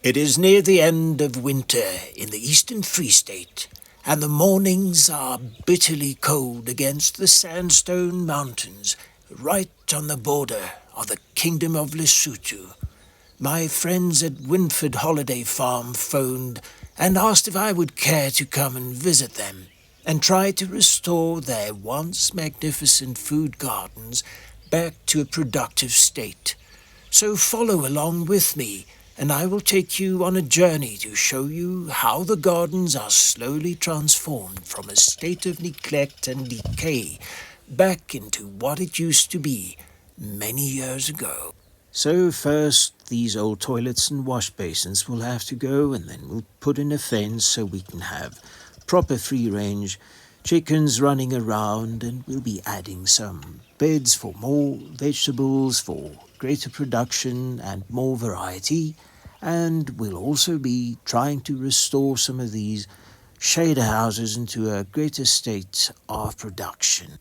It is near the end of winter in the eastern Free State, and the mornings are bitterly cold against the sandstone mountains, right on the border of the Kingdom of Lesotho. My friends at Wyndford Holiday Farm phoned and asked if I would care to come and visit them and try to restore their once magnificent food gardens back to a productive state. So follow along with me, and I will take you on a journey to show you how the gardens are slowly transformed from a state of neglect and decay back into what it used to be many years ago. So first, these old toilets and wash basins will have to go, and then we'll put in a fence so we can have proper free-range chickens running around, and we'll be adding some beds for more vegetables, for greater production and more variety, and we'll also be trying to restore some of these shade houses into a greater state of production.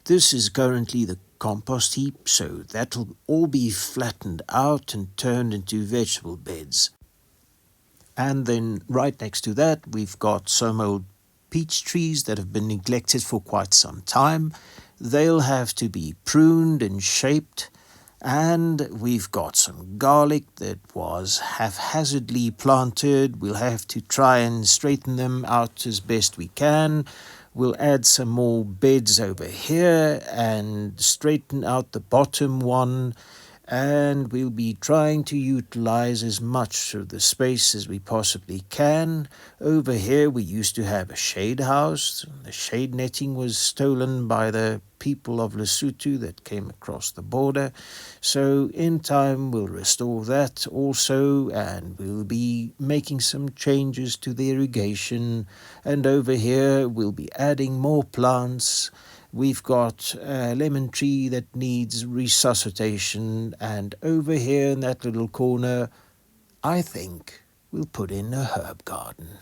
This is currently the compost heap, so that'll all be flattened out and turned into vegetable beds. And then right next to that, we've got some old peach trees that have been neglected for quite some time. They'll have to be pruned and shaped. And we've got some garlic that was haphazardly planted. We'll have to try and straighten them out as best we can. We'll add some more beds over here and straighten out the bottom one. And we'll be trying to utilize as much of the space as we possibly can. Over here we used to have a shade house. The shade netting was stolen by the people of Lesotho that came across the border. So in time we'll restore that also, and we'll be making some changes to the irrigation. And over here we'll be adding more plants. We've got a lemon tree that needs resuscitation, and over here in that little corner, I think we'll put in a herb garden.